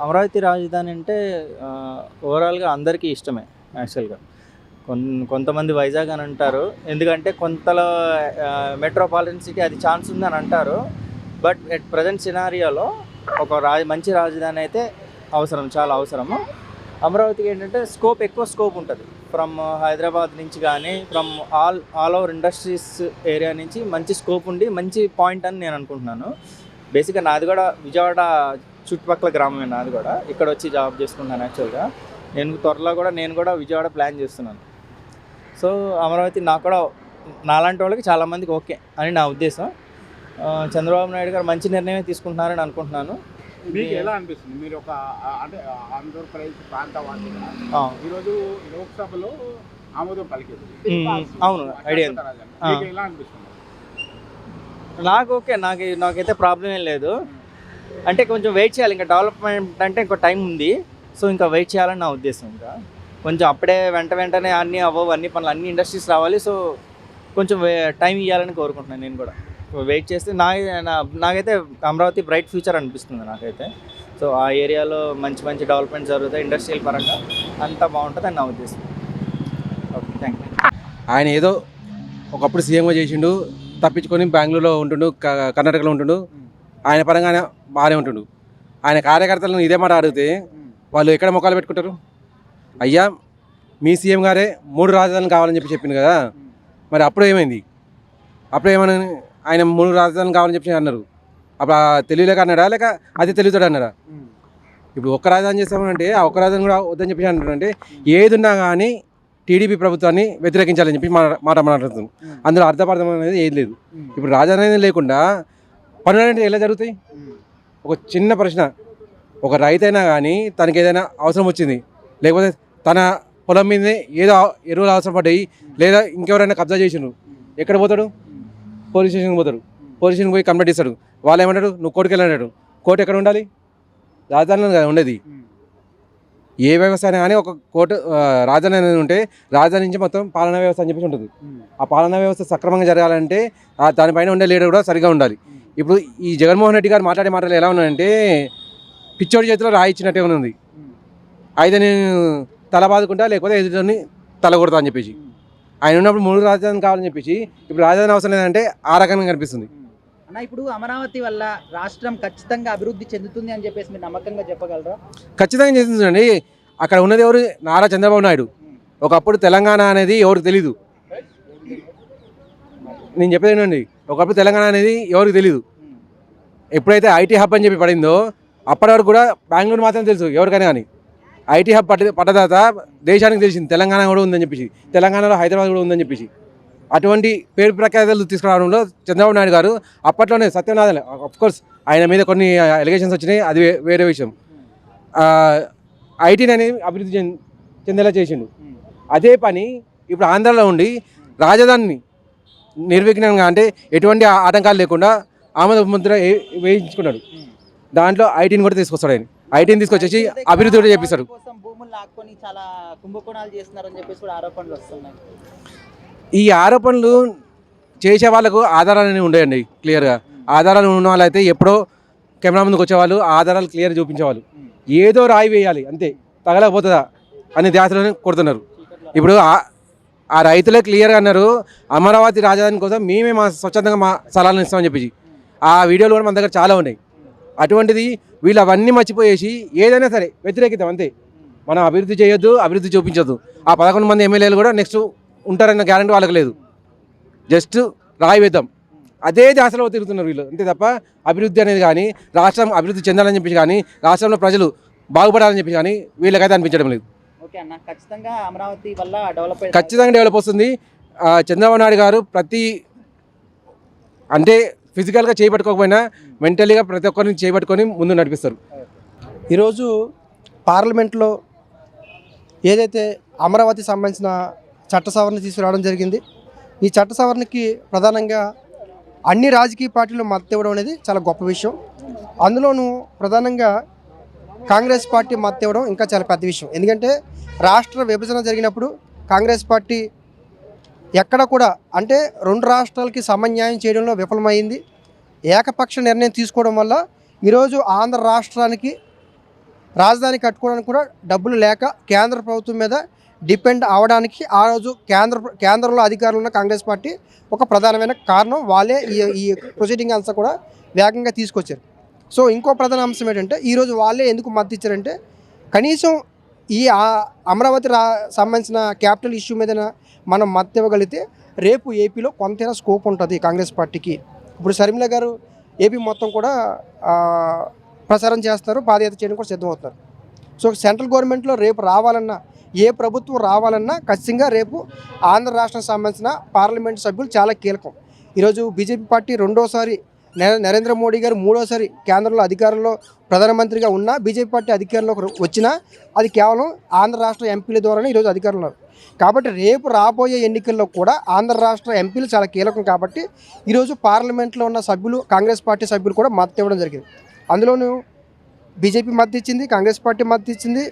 అమరావతి రాజధాని అంటే ఓవరాల్గా అందరికీ ఇష్టమే యాక్చువల్గా. కొంతమంది వైజాగ్ అని అంటారు, ఎందుకంటే కొంతలో మెట్రోపాలిటన్ సిటీ అది ఛాన్స్ ఉందని అంటారు. బట్ ఎట్ ప్రజెంట్ సినారియోలో ఒక మంచి రాజధాని అయితే అవసరం, చాలా అవసరము. అమరావతికి ఏంటంటే ఎక్కువ స్కోప్ ఉంటుంది. ఫ్రమ్ హైదరాబాద్ నుంచి కానీ from all over industries area నుంచి మంచి స్కోప్ ఉండి మంచి పాయింట్ అని నేను అనుకుంటున్నాను. బేసిక్గా నాది కూడా విజయవాడ చుట్టుపక్కల గ్రామమే, నాది కూడా ఇక్కడ వచ్చి జాబ్ చేసుకుంటున్నాను. యాక్చువల్గా త్వరలో కూడా నేను కూడా విజయవాడ ప్లాన్ చేస్తున్నాను. సో అమరావతి నాకు కూడా, నాలాంటి వాళ్ళకి చాలామందికి ఓకే అని నా ఉద్దేశం. చంద్రబాబు నాయుడు గారు మంచి నిర్ణయమే తీసుకుంటున్నారని అనుకుంటున్నాను. మీకు ఎలా అనిపిస్తుంది? మీరు ఒక అంటే ఆంధ్రప్రదేశ్ ప్రాంతవాసిగా ఈరోజు లోక్సభలో ఆమోదం పలికేది. అవును, ఐడియా. ఎలా అనిపిస్తుంది? నాకు ఓకే, నాకైతే ప్రాబ్లం ఏం లేదు. అంటే కొంచెం వెయిట్ చేయాలి, ఇంకా డెవలప్మెంట్ అంటే ఇంకో టైం ఉంది. సో ఇంకా వెయిట్ చేయాలని నా ఉద్దేశం. ఇంకా కొంచెం అప్పుడే వెంటనే అన్నీ అవ్వవు, అన్ని పనులు, అన్ని ఇండస్ట్రీస్ రావాలి. సో కొంచెం టైం ఇవ్వాలని కోరుకుంటున్నాను నేను కూడా. వెయిట్ చేస్తే నాకైతే అమరావతి బ్రైట్ ఫ్యూచర్ అనిపిస్తుంది నాకైతే. సో ఆ ఏరియాలో మంచి మంచి డెవలప్మెంట్ జరుగుతాయి, ఇండస్ట్రియల్ పరంగా అంతా బాగుంటుంది అని నా ఉద్దేశం. Okay, thank you. ఆయన ఏదో ఒకప్పుడు సీఎంగా చేసిండు, తప్పించుకొని బెంగళూరులో ఉంటుండు, కర్ణాటకలో ఉంటుండు. ఆయన పరంగా ఆయన బాగానే ఉంటుండు. ఆయన కార్యకర్తలను ఇదే మాట అడిగితే వాళ్ళు ఎక్కడ మొక్కలు పెట్టుకుంటారు? అయ్యా, మీ సీఎం గారే 3 రాజధానులు కావాలని చెప్పింది కదా, మరి అప్పుడు ఏమైంది? అప్పుడు ఏమని ఆయన 3 రాజధానులు కావాలని చెప్పి అన్నారు. అప్పుడు తెలియలేక అన్నాడా, లేక అది తెలియతాడు అన్నారా? ఇప్పుడు ఒక్క రాజధాని చేస్తామంటే ఆ ఒక్క రాజధాని కూడా వద్దని చెప్పి అంటారంటే ఏది ఉన్నా కానీ టీడీపీ ప్రభుత్వాన్ని వ్యతిరేకించాలని చెప్పి మాట మాట్లాడుతుంది. అందులో అర్థపార్థం అనేది ఏది లేదు. ఇప్పుడు రాజధాని అనేది లేకుండా పనులు అనేది ఎలా జరుగుతాయి? ఒక చిన్న ప్రశ్న, ఒక రైతైనా కానీ తనకి ఏదైనా అవసరం వచ్చింది, లేకపోతే తన పొలం మీదనే ఏదో ఎరువులు అవసరం పడ్డాయి, లేదా ఇంకెవరైనా కబ్జా చేసిండ్రు, ఎక్కడ పోతాడు? పోలీస్ స్టేషన్కి పోతాడు. పోలీస్ స్టేషన్కి పోయి కంప్లైంట్ ఇస్తాడు. వాళ్ళు ఏమంటాడు? నువ్వు కోర్టుకు వెళ్ళాడు. కోర్టు ఎక్కడ ఉండాలి? రాజధానిలో కదా ఉండేది. ఏ వ్యవస్థ అయినా కానీ ఒక రాజధాని అనేది ఉంటే రాజధాని నుంచి మొత్తం పాలనా వ్యవస్థ అని చెప్పేసి ఉంటుంది. ఆ పాలనా వ్యవస్థ సక్రమంగా జరగాలంటే దానిపైన ఉండే లీడర్ కూడా సరిగా ఉండాలి. ఇప్పుడు ఈ జగన్మోహన్ రెడ్డి గారు మాట్లాడే మాటలు ఎలా ఉన్నాయంటే పిచ్చోడి చేతిలో రాయి ఇచ్చినట్టే ఉంది. అయితే నేను తల బాదుకుంటా, లేకపోతే ఎదుటిని తల కొడతా అని చెప్పేసి ఆయన ఉన్నప్పుడు 3 రాజధాని కావాలని చెప్పేసి ఇప్పుడు రాజధాని అవసరం లేదంటే ఆ రకంగా కనిపిస్తుంది. అన్న, ఇప్పుడు అమరావతి వల్ల రాష్ట్రం ఖచ్చితంగా అభివృద్ధి చెందుతుంది అని చెప్పేసి మీరు నమ్మకంగా చెప్పగలరా? ఖచ్చితంగా చేస్తుందండి. అక్కడ ఉన్నది ఎవరు? నారా చంద్రబాబు నాయుడు. ఒకప్పుడు తెలంగాణ అనేది ఎవరికి తెలీదు. నేను చెప్పేది ఏంటండి, ఒకప్పుడు తెలంగాణ అనేది ఎవరికి తెలీదు. ఎప్పుడైతే ఐటీ హబ్ అని చెప్పి పడిందో అప్పటి వరకు కూడా బెంగళూరు మాత్రం తెలుసు ఎవరికైనా కానీ. ఐటీ హబ్ పడ్డదాత దేశానికి తెలిసింది తెలంగాణ కూడా ఉందని చెప్పేసి, తెలంగాణలో హైదరాబాద్ కూడా ఉందని చెప్పేసి. అటువంటి పేరు ప్రఖ్యాతలు తీసుకురావడంలో చంద్రబాబు నాయుడు గారు అప్పట్లోనే సత్యనారాయణ, అఫ్కోర్స్ ఆయన మీద కొన్ని ఎలిగేషన్స్ వచ్చినాయి, అది వేరే విషయం. ఐటీని అనేది అభివృద్ధి చెందేలా చేసిండు. అదే పని ఇప్పుడు ఆంధ్రాలో ఉండి రాజధానిని నిర్విఘ్నంగా, అంటే ఎటువంటి ఆటంకాలు లేకుండా ఆమోద ముద్ర వేయించుకున్నాడు. దాంట్లో ఐటీని కూడా తీసుకొస్తాడు. ఆయన ఐటీని తీసుకొచ్చేసి అభివృద్ధి కూడా చేపిస్తాడు. భూములు లాక్కొని చాలా కుంభకోణాలు చేస్తున్నారని చెప్పేసి కూడా ఆరోపణలు వస్తున్నాయి. ఈ ఆరోపణలు చేసే వాళ్ళకు ఆధారాలు ఉండేయండి. క్లియర్గా ఆధారాలు ఉన్న వాళ్ళైతే ఎప్పుడో కెమెరా ముందుకు వచ్చేవాళ్ళు, ఆధారాలు క్లియర్ చూపించేవాళ్ళు. ఏదో రాయి వేయాలి అంతే, తగలకపోతుందా అనే ధ్యాసలోనే కొడుతున్నారు. ఇప్పుడు ఆ రైతులే క్లియర్గా అన్నారు, అమరావతి రాజధాని కోసం మేమే స్వచ్ఛందంగా మా సలహాలను ఇస్తామని చెప్పేసి. ఆ వీడియోలు కూడా మన దగ్గర చాలా ఉన్నాయి. అటువంటిది వీళ్ళు అవన్నీ మర్చిపోయేసి ఏదైనా సరే వ్యతిరేకిద్దాం అంతే. మనం అభివృద్ధి చేయొద్దు, అభివృద్ధి చూపించొద్దు. ఆ 11 మంది ఎమ్మెల్యేలు కూడా నెక్స్ట్ ఉంటారన్న గ్యారంటీ వాళ్ళకి లేదు. జస్ట్ రాయి వేద్దాం, అదే ధ్యాసలో తిరుగుతున్నారు వీళ్ళు అంతే తప్ప అభివృద్ధి అనేది కానీ, రాష్ట్రం అభివృద్ధి చెందాలని చెప్పేసి కానీ, రాష్ట్రంలో ప్రజలు బాగుపడాలని చెప్పేసి కానీ వీళ్ళకైతే అనిపించడం లేదు. ఓకే అన్న, ఖచ్చితంగా అమరావతి వల్ల ఖచ్చితంగా డెవలప్ వస్తుంది. చంద్రబాబు నాయుడు గారు అంటే ఫిజికల్గా చేపట్టుకోకపోయినా మెంటలీగా ప్రతి ఒక్కరిని చేపట్టుకొని ముందు నడిపిస్తారు. ఈరోజు పార్లమెంట్లో ఏదైతే అమరావతి సంబంధించిన చట్ట సవరణ తీసుకురావడం జరిగింది. ఈ చట్ట సవరణకి ప్రధానంగా అన్ని రాజకీయ పార్టీలు మద్దతు ఇవ్వడం అనేది చాలా గొప్ప విషయం. అందులోనూ ప్రధానంగా కాంగ్రెస్ పార్టీ మద్దతు ఇవ్వడం ఇంకా చాలా పెద్ద విషయం. ఎందుకంటే రాష్ట్ర విభజన జరిగినప్పుడు కాంగ్రెస్ పార్టీ ఎక్కడ కూడా అంటే 2 రాష్ట్రాలకి సమన్యాయం చేయడంలో విఫలమైంది. ఏకపక్ష నిర్ణయం తీసుకోవడం వల్ల ఈరోజు ఆంధ్ర రాష్ట్రానికి రాజధాని కట్టుకోవడానికి కూడా డబ్బులు లేక కేంద్ర ప్రభుత్వం మీద డిపెండ్ అవడానికి ఆ రోజు కేంద్రంలో అధికారంలో ఉన్న కాంగ్రెస్ పార్టీ ఒక ప్రధానమైన కారణం. వాళ్ళే ఈ ప్రొసీడింగ్ అంతా కూడా వేగంగా తీసుకొచ్చారు. సో ఇంకో ప్రధాన అంశం ఏంటంటే ఈరోజు వాళ్ళే ఎందుకు మద్దతు ఇచ్చారంటే కనీసం ఈ అమరావతి సంబంధించిన క్యాపిటల్ ఇష్యూ మీద మనం మద్దతు ఇవ్వగలిగితే రేపు ఏపీలో కొంతైనా స్కోప్ ఉంటుంది కాంగ్రెస్ పార్టీకి. ఇప్పుడు షర్మిల గారు ఏపీ మొత్తం కూడా ప్రచారం చేస్తారు, పాదయాత్ర చేయడం కూడా సిద్ధమవుతారు. సో సెంట్రల్ గవర్నమెంట్లో రేపు రావాలన్నా ఏ ప్రభుత్వం రావాలన్నా ఖచ్చితంగా రేపు ఆంధ్ర రాష్ట్రం సంబంధించిన పార్లమెంట్ సభ్యులు చాలా కీలకం. ఈరోజు బీజేపీ పార్టీ రెండోసారి నరేంద్ర మోడీ గారు మూడోసారి కేంద్రంలో అధికారంలో ప్రధానమంత్రిగా ఉన్నా బీజేపీ పార్టీ అధికారంలోకి వచ్చినా అది కేవలం ఆంధ్ర రాష్ట్ర ఎంపీల ద్వారానే ఈరోజు అధికారంలో ఉన్నారు. కాబట్టి రేపు రాబోయే ఎన్నికల్లో కూడా ఆంధ్ర రాష్ట్ర ఎంపీలు చాలా కీలకం. కాబట్టి ఈరోజు పార్లమెంట్లో ఉన్న సభ్యులు కాంగ్రెస్ పార్టీ సభ్యులు కూడా మద్దతు ఇవ్వడం జరిగింది. అందులోనూ బీజేపీ మద్దతు ఇచ్చింది, కాంగ్రెస్ పార్టీ మద్దతు ఇచ్చింది,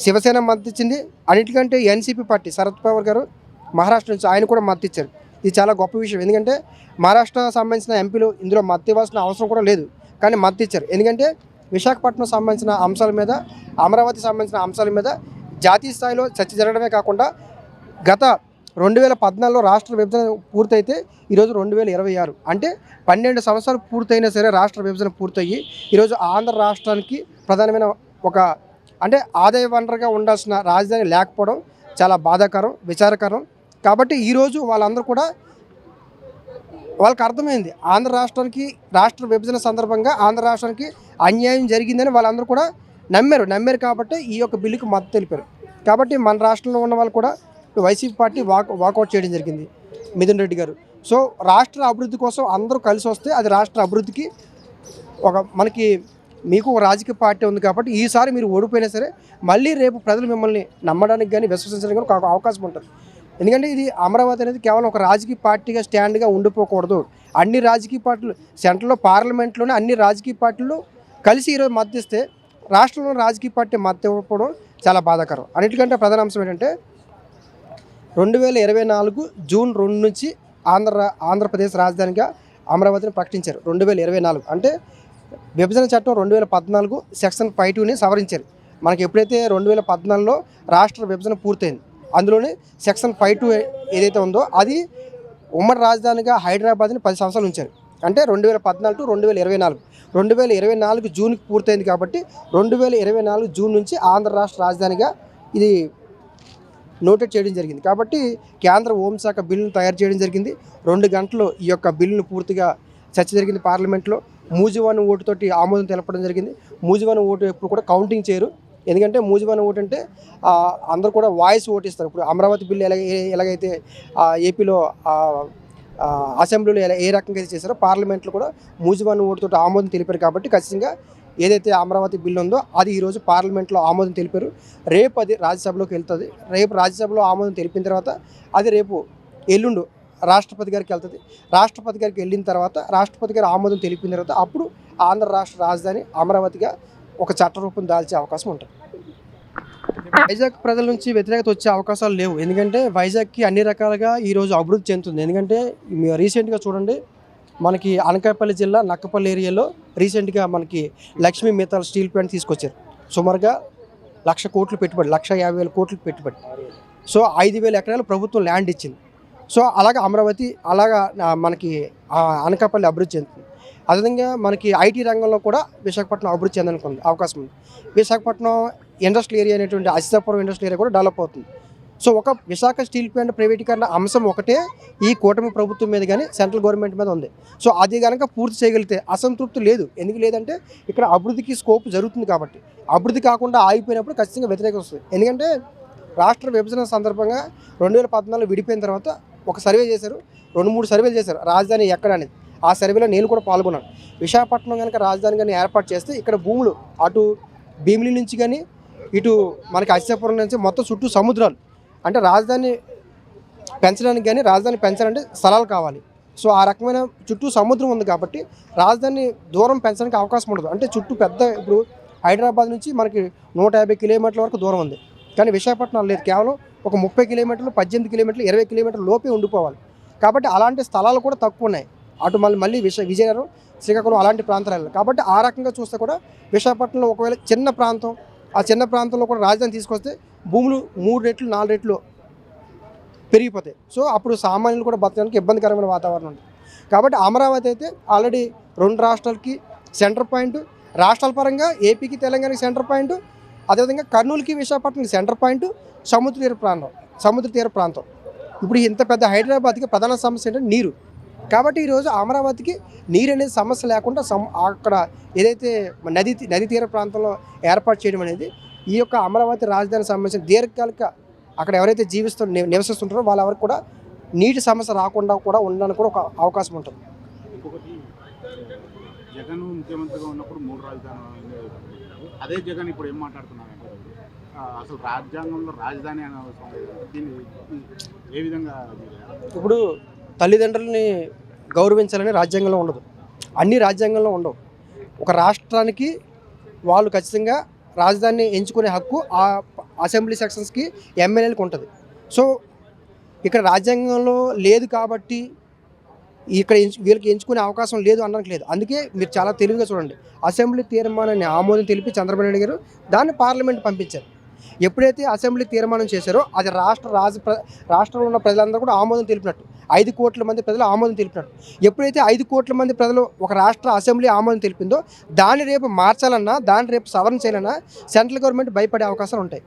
శివసేన మద్దతు ఇచ్చింది. అన్నిటికంటే ఎన్సీపీ పార్టీ శరద్ పవార్ గారు మహారాష్ట్ర నుంచి ఆయన కూడా మద్దతు ఇచ్చారు. ఇది చాలా గొప్ప విషయం. ఎందుకంటే మహారాష్ట్ర సంబంధించిన ఎంపీలు ఇందులో మద్దతు ఇవ్వాల్సిన అవసరం కూడా లేదు, కానీ మద్దతు ఇచ్చారు. ఎందుకంటే విశాఖపట్నం సంబంధించిన అంశాల మీద, అమరావతి సంబంధించిన అంశాల మీద జాతీయ స్థాయిలో చర్చ జరగడమే కాకుండా గత 2014లో రాష్ట్ర విభజన పూర్తయితే ఈరోజు 2026 అంటే 12 సంవత్సరాలు పూర్తయినా సరే రాష్ట్ర విభజన పూర్తయ్యి ఈరోజు ఆంధ్ర రాష్ట్రానికి ప్రధానమైన ఒక అంటే ఆదాయ వనరుగా ఉండాల్సిన రాజధాని లేకపోవడం చాలా బాధాకరం, విచారకరం. కాబట్టి ఈరోజు వాళ్ళందరూ కూడా వాళ్ళకి అర్థమైంది ఆంధ్ర రాష్ట్రానికి రాష్ట్ర విభజన సందర్భంగా ఆంధ్ర రాష్ట్రానికి అన్యాయం జరిగిందని వాళ్ళందరూ కూడా నమ్మారు. కాబట్టి ఈ యొక్క బిల్లుకి మద్దతు తెలిపారు. కాబట్టి మన రాష్ట్రంలో ఉన్న వాళ్ళు కూడా వైసీపీ పార్టీ వాకౌట్ చేయడం జరిగింది, మిథున్ రెడ్డి గారు. సో రాష్ట్ర అభివృద్ధి కోసం అందరూ కలిసి వస్తే అది రాష్ట్ర అభివృద్ధికి మీకు ఒక రాజకీయ పార్టీ ఉంది. కాబట్టి ఈసారి మీరు ఓడిపోయినా సరే మళ్ళీ రేపు ప్రజలు మిమ్మల్ని నమ్మడానికి కానీ విశ్వసించడానికి కానీ ఒక అవకాశం ఉంటుంది. ఎందుకంటే ఇది అమరావతి అనేది కేవలం ఒక రాజకీయ పార్టీగా స్టాండ్గా ఉండిపోకూడదు. అన్ని రాజకీయ పార్టీలు సెంట్రల్లో పార్లమెంట్లోనే అన్ని రాజకీయ పార్టీలు కలిసి ఈరోజు మద్దతు ఇస్తే రాష్ట్రంలో రాజకీయ పార్టీ మద్దతు ఇవ్వకపోవడం చాలా బాధాకరం. అన్నిటికంటే ప్రధాన అంశం ఏంటంటే 2024 జూన్ 2 నుంచి ఆంధ్రప్రదేశ్ రాజధానిగా అమరావతిని ప్రకటించారు. 2024 అంటే విభజన చట్టం 2014 సెక్షన్ 52ని సవరించారు. మనకి ఎప్పుడైతే 2014లో రాష్ట్ర విభజన పూర్తయింది, అందులోనే సెక్షన్ 52 ఏదైతే ఉందో అది ఉమ్మడి రాజధానిగా హైదరాబాద్ని 10 సంవత్సరాలు ఉంచారు. అంటే 2014 టు 2024 2024 జూన్కి పూర్తయింది. కాబట్టి 2024 జూన్ నుంచి ఆంధ్ర రాష్ట్ర రాజధానిగా ఇది నోటెడ్ చేయడం జరిగింది. కాబట్టి కేంద్ర హోంశాఖ బిల్లును తయారు చేయడం జరిగింది. 2 గంటలు ఈ యొక్క బిల్లును పూర్తిగా చర్చ జరిగింది పార్లమెంట్లో. మూజువాని ఓటుతోటి ఆమోదం తెలపడం జరిగింది. మూజువాని ఓటు ఎప్పుడు కూడా కౌంటింగ్ చేయరు. ఎందుకంటే మూజువాని ఓటు అంటే అందరూ కూడా వాయిస్ ఓటు ఇస్తారు. ఇప్పుడు అమరావతి బిల్లు ఎలాగైతే ఏపీలో అసెంబ్లీలో ఏ రకంగా అయితే చేశారో పార్లమెంట్లో కూడా మూజువాని ఓటుతో ఆమోదం తెలిపారు. కాబట్టి ఖచ్చితంగా ఏదైతే అమరావతి బిల్లు ఉందో అది ఈరోజు పార్లమెంట్లో ఆమోదం తెలిపారు. రేపు అది రాజ్యసభలోకి వెళ్తుంది. రేపు రాజ్యసభలో ఆమోదం తెలిపిన తర్వాత అది రేపు ఎల్లుండు రాష్ట్రపతి గారికి వెళ్తుంది. రాష్ట్రపతి గారికి వెళ్ళిన తర్వాత రాష్ట్రపతి గారు ఆమోదం తెలిపిన తర్వాత అప్పుడు ఆంధ్ర రాష్ట్ర రాజధాని అమరావతిగా ఒక చట్ట రూపం దాల్చే అవకాశం ఉంటుంది. వైజాగ్ ప్రజల నుంచి వ్యతిరేకత వచ్చే అవకాశాలు లేవు. ఎందుకంటే వైజాగ్కి అన్ని రకాలుగా ఈరోజు అభివృద్ధి చెందుతుంది. ఎందుకంటే రీసెంట్గా చూడండి, మనకి అనకాపల్లి జిల్లా నక్కపల్లి ఏరియాలో రీసెంట్గా మనకి లక్ష్మీ మెటల్ స్టీల్ ప్లాంట్ తీసుకొచ్చారు. సుమారుగా 1,00,000 కోట్లు పెట్టుబడి, 1,50,000 కోట్లు పెట్టుబడి. సో 5,000 ఎకరాలు ప్రభుత్వం ల్యాండ్ ఇచ్చింది. సో అలాగా అమరావతి అలాగా మనకి అనకాపల్లి అభివృద్ధి చెందుతుంది. అదేవిధంగా మనకి ఐటీ రంగంలో కూడా విశాఖపట్నం అభివృద్ధి చెందడానికి అవకాశం ఉంది. విశాఖపట్నం ఇండస్ట్రియల్ ఏరియా అనేటువంటి అసితాపురం ఇండస్ట్రియల్ ఏరియా కూడా డెవలప్ అవుతుంది. సో ఒక విశాఖ స్టీల్ ప్లాంట్ ప్రైవేటీకరణ అంశం ఒకటే ఈ కూటమి ప్రభుత్వం మీద కానీ సెంట్రల్ గవర్నమెంట్ మీద ఉంది. సో అది కనుక పూర్తి చేయగలిగితే అసంతృప్తి లేదు. ఎందుకు లేదంటే ఇక్కడ అభివృద్ధికి స్కోప్ జరుగుతుంది. కాబట్టి అభివృద్ధి కాకుండా ఆగిపోయినప్పుడు ఖచ్చితంగా వ్యతిరేకత వస్తుంది. ఎందుకంటే రాష్ట్ర విభజన సందర్భంగా 2014 విడిపోయిన తర్వాత ఒక సర్వే చేశారు, 2-3 సర్వేలు చేశారు రాజధాని ఎక్కడ అనేది. ఆ సర్వేలో నేను కూడా పాల్గొన్నాను. విశాఖపట్నం కనుక రాజధాని కానీ ఏర్పాటు చేస్తే ఇక్కడ భూములు అటు భీమిలి నుంచి కానీ ఇటు మనకి అసితాపురం నుంచి మొత్తం చుట్టూ సముద్రాలు. అంటే రాజధాని పెంచడానికి కానీ రాజధాని పెంచాలంటే స్థలాలు కావాలి. సో ఆ రకమైన చుట్టూ సముద్రం ఉంది. కాబట్టి రాజధాని దూరం పెంచడానికి అవకాశం ఉండదు. అంటే చుట్టూ పెద్ద ఇప్పుడు హైదరాబాద్ నుంచి మనకి 150 కిలోమీటర్ల వరకు దూరం ఉంది. కానీ విశాఖపట్నం లేదు, కేవలం ఒక 30 కిలోమీటర్లు, 18 కిలోమీటర్లు, 20 కిలోమీటర్ల లోపే ఉండిపోవాలి. కాబట్టి అలాంటి స్థలాలు కూడా తక్కువ ఉన్నాయి. అటు మళ్ళీ విజయనగరం, శ్రీకాకుళం అలాంటి ప్రాంతాలు. కాబట్టి ఆ రకంగా చూస్తే కూడా విశాఖపట్నంలో ఒకవేళ చిన్న ప్రాంతం ఆ చిన్న ప్రాంతంలో కూడా రాజధాని తీసుకొస్తే భూములు 3 రెట్లు 4 రెట్లు పెరిగిపోతాయి. సో అప్పుడు సామాన్యులు కూడా బతకడానికి ఇబ్బందికరమైన వాతావరణం ఉంటుంది. కాబట్టి అమరావతి అయితే ఆల్రెడీ 2 రాష్ట్రాలకి సెంటర్ పాయింట్, రాష్ట్రాల పరంగా ఏపీకి తెలంగాణకి సెంటర్ పాయింట్, అదేవిధంగా కర్నూలుకి విశాఖపట్నంకి సెంటర్ పాయింట్, సముద్ర తీర ప్రాంతం. ఇప్పుడు ఇంత పెద్ద హైదరాబాద్కి ప్రధాన సమస్య ఏంటంటే నీరు. కాబట్టి ఈరోజు అమరావతికి నీరు అనేది సమస్య లేకుండా అక్కడ ఏదైతే నది తీర ప్రాంతంలో ఏర్పాటు చేయడం అనేది ఈ యొక్క అమరావతి రాజధానికి సంబంధించిన దీర్ఘకాలిక అక్కడ ఎవరైతే నివసిస్తుంటారో వాళ్ళెవరికి కూడా నీటి సమస్య రాకుండా కూడా ఉండడానికి కూడా ఒక అవకాశం ఉంటుంది. ఇంకొకటి, జగన్ ముఖ్యమంత్రిగా ఉన్నప్పుడు 3 రాజధానులు, అదే జగన్ ఇప్పుడు ఏం మాట్లాడుతున్నారంటే అసలు రాజ్యాంగంలో రాజధాని అనే అవసరం లేదు. దీన్ని ఏ విధంగా? ఇప్పుడు తల్లిదండ్రులని గౌరవించాలని రాజ్యాంగంలో ఉండదు, అన్ని రాజ్యాంగంలో ఉండవు. ఒక రాష్ట్రానికి వాళ్ళు ఖచ్చితంగా రాజధానిని ఎంచుకునే హక్కు ఆ అసెంబ్లీ సెక్షన్స్కి ఎమ్మెల్యేలకు ఉంటుంది. సో ఇక్కడ రాజ్యాంగంలో లేదు కాబట్టి ఇక్కడ వీళ్ళకి ఎంచుకునే అవకాశం లేదు అనడానికి లేదు. అందుకే మీరు చాలా తెలివిగా చూడండి, అసెంబ్లీ తీర్మానాన్ని ఆమోదం తెలిపి చంద్రబాబు నాయుడు గారు దాన్ని పార్లమెంట్ పంపించారు. ఎప్పుడైతే అసెంబ్లీ తీర్మానం చేశారో అది రాష్ట్రంలో ఉన్న ప్రజలందరూ కూడా ఆమోదం తెలిపినట్టు, 5 కోట్ల మంది ప్రజలు ఆమోదం తెలిపినట్టు. ఎప్పుడైతే 5 కోట్ల మంది ప్రజలు ఒక రాష్ట్ర అసెంబ్లీ ఆమోదం తెలిపిందో దాన్ని రేపు మార్చాలన్నా, దాన్ని రేపు సవరణ చేయాలన్నా సెంట్రల్ గవర్నమెంట్ భయపడే అవకాశాలు ఉంటాయి.